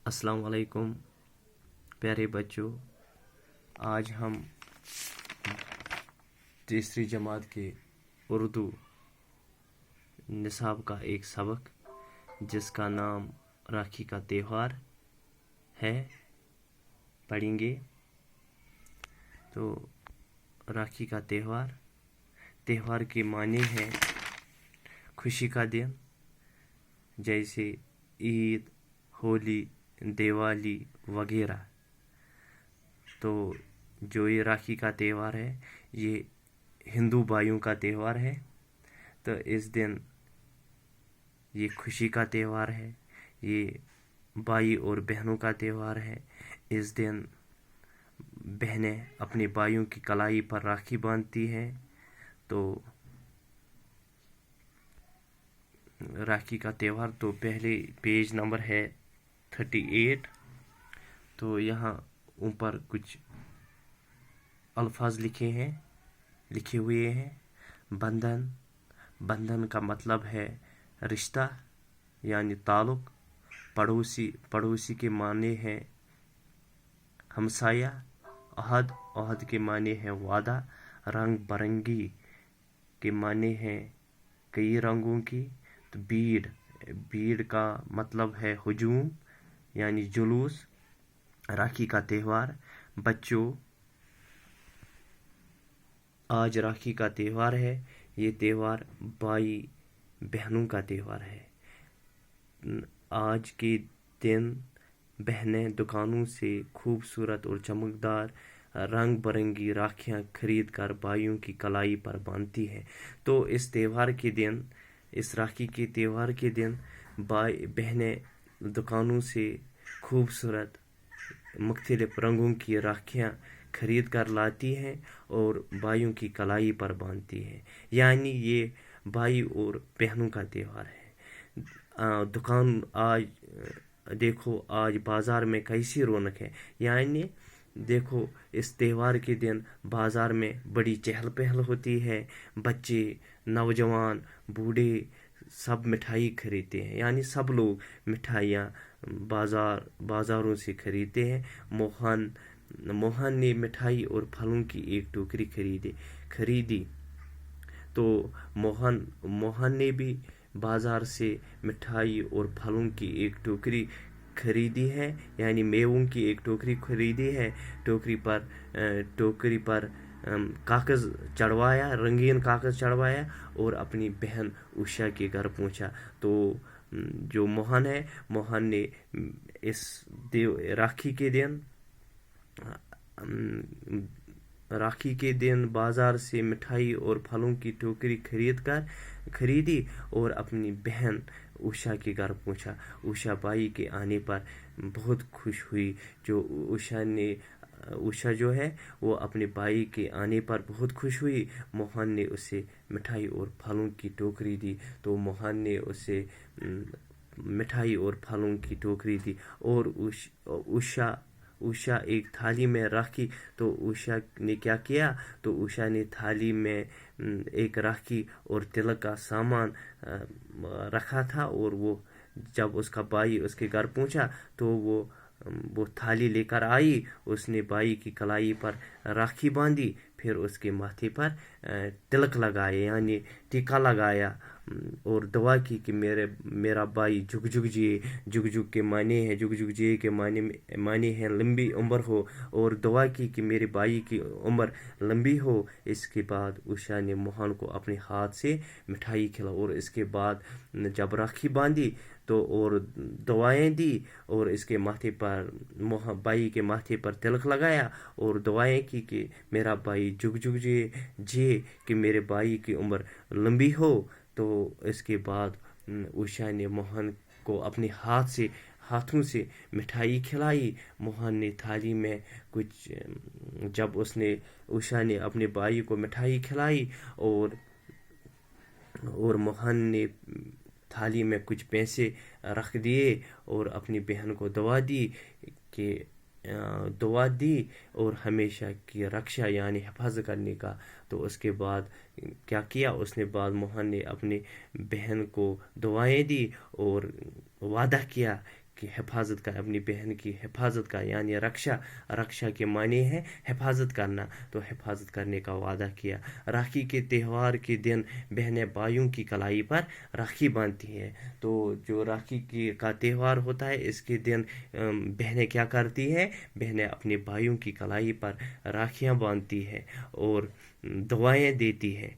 अस्सलाम वालेकुम प्यारे बच्चों। आज हम तीसरी जमात के उर्दू निसाब का एक सबक जिसका नाम राखी का त्यौहार है पढ़ेंगे। तो राखी का त्यौहार के माने हैं खुशी का दिन, जैसे ईद, होली, दिवाली वगैरह। तो जो ये राखी का त्यौहार है ये हिंदू भाइयों का त्यौहार है। तो इस दिन ये खुशी का त्यौहार है, ये भाई और बहनों का त्यौहार है। इस दिन बहनें अपने भाइयों की कलाई पर राखी बांधती हैं। तो राखी का त्यौहार, तो पहले पेज नंबर है 38। तो यहाँ ऊपर कुछ अल्फाज लिखे हुए हैं। बंधन का मतलब है रिश्ता यानी ताल्लुक। पड़ोसी के माने हैं हमसाया। अहद के माने हैं वादा। रंग बरंगी के माने हैं कई रंगों की। तो बीड़ का मतलब है हुजूम यानी जुलूस। राखी का त्यौहार बच्चों, आज राखी का त्यौहार है। ये त्यौहार भाई बहनों का त्यौहार है। आज के दिन बहनें दुकानों से खूबसूरत और चमकदार रंग बरंगी राखियां खरीद कर भाइयों की कलाई पर बांधती हैं। तो इस राखी के त्यौहार के दिन बहनें दुकानों से खूबसूरत मुख्तलिफ रंगों की राखियां खरीद कर लाती हैं और भाइयों की कलाई पर बांधती हैं। यानी ये भाई और बहनों का त्यौहार है। दुकान आज देखो, आज बाज़ार में कैसी रौनक है। यानी देखो, इस त्यौहार के दिन बाज़ार में बड़ी चहल पहल होती है। बच्चे, नौजवान, बूढ़े सब मिठाई खरीदते हैं। यानी सब लोग मिठाइयाँ बाज़ारों से खरीदते हैं। मोहन ने मिठाई और फलों की एक टोकरी खरीदी। तो मोहन ने भी बाजार से मिठाई और फलों की एक टोकरी खरीदी है, यानी मेवों की एक टोकरी खरीदी है। टोकरी पर कागज चढ़वाया, रंगीन कागज चढ़वाया और अपनी बहन उषा के घर पहुंचा। तो जो मोहन ने इस राखी के दिन बाजार से मिठाई और फलों की टोकरी खरीदी और अपनी बहन उषा के घर पहुंचा। उषा बाई के आने पर बहुत खुश हुई। उषा जो है वो अपने भाई के आने पर बहुत खुश हुई। मोहन ने उसे मिठाई और फलों की टोकरी दी। तो मोहन ने उसे मिठाई और फलों की टोकरी दी और उषा एक थाली में रखी। तो उषा ने क्या किया, तो उषा ने थाली में एक राखी और तिलक का सामान रखा था। और वो जब उसका भाई उसके घर पहुंचा तो वो थाली लेकर आई। उसने भाई की कलाई पर राखी बांधी, फिर उसके माथे पर तिलक लगाया यानी टीका लगाया और दुआ की कि मेरा भाई जुग जुग जिए। जुग जुग के माने हैं, जुग जुग जिए के माने हैं लंबी उम्र हो। और दुआ की कि मेरे भाई की उम्र लंबी हो। इसके बाद उषा ने मोहन को अपने हाथ से मिठाई खिलाई और इसके बाद जब राखी बांधी तो और दुआएं दी और इसके माथे पर भाई के माथे पर तिलक लगाया और दुआएं की कि मेरा भाई जुग जुग जिए कि मेरे भाई की उम्र लंबी हो। तो इसके बाद उषा ने मोहन को अपने हाथों से मिठाई खिलाई। मोहन ने थाली में जब उषा ने अपने भाई को मिठाई खिलाई और मोहन ने थाली में कुछ पैसे रख दिए और अपनी बहन को दुआ दी और हमेशा की रक्षा यानी हिफाजत करने का। तो उसके बाद क्या किया, उसने बाद मोहन ने अपनी बहन को दुआएं दी और वादा किया کی حفاظت کا، اپنی بہن کی حفاظت کا، یعنی رکشا کے معنی ہے حفاظت کرنا، تو حفاظت کرنے کا وعدہ کیا۔ راکھی کے تہوار کے دن بہنیں بھائیوں کی کلائی پر راکھی باندھتی ہیں۔ تو جو راکھی کا تہوار ہوتا ہے اس کے دن بہنیں کیا کرتی ہے؟ بہنیں اپنے بھائیوں کی کلائی پر راکھیاں باندھتی ہے اور دعائیں دیتی ہے۔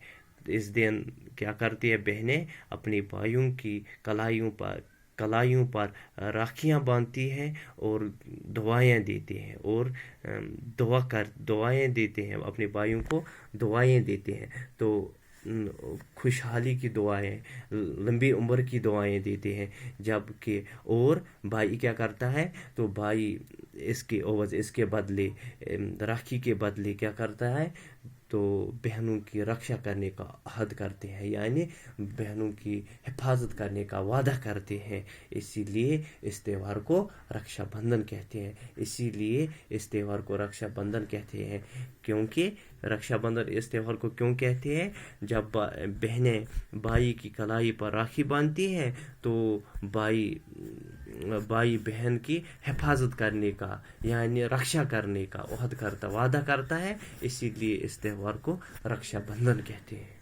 اس دن کیا کرتی ہے؟ بہنیں اپنے بھائیوں کی کلائیوں پر راکھیاں باندھتی ہیں اور دعائیں دیتے ہیں اور دعائیں دیتے ہیں، اپنے بھائیوں کو دعائیں دیتے ہیں۔ تو خوشحالی کی دعائیں، لمبی عمر کی دعائیں دیتے ہیں۔ جب کہ اور بھائی کیا کرتا ہے؟ تو بھائی اس کے بدلے، راکھی کے بدلے کیا کرتا ہے؟ تو بہنوں کی رکشا کرنے کا عہد کرتے ہیں، یعنی بہنوں کی حفاظت کرنے کا وعدہ کرتے ہیں۔ اسی لیے اس تہوار کو رکشا بندھن کہتے ہیں۔ اسی لیے اس تہوار کو رکشا بندھن کہتے ہیں، کیونکہ رکشا بندھن اس تہوار کو کیوں کہتے ہیں؟ جب بہنیں بھائی کی کلائی پر راکھی باندھتی ہیں تو بھائی بہن کی حفاظت کرنے کا، یعنی رکشا کرنے کا وعدہ کرتا ہے۔ اسی لیے اس تہوار کو رکشا بندھن کہتے ہیں۔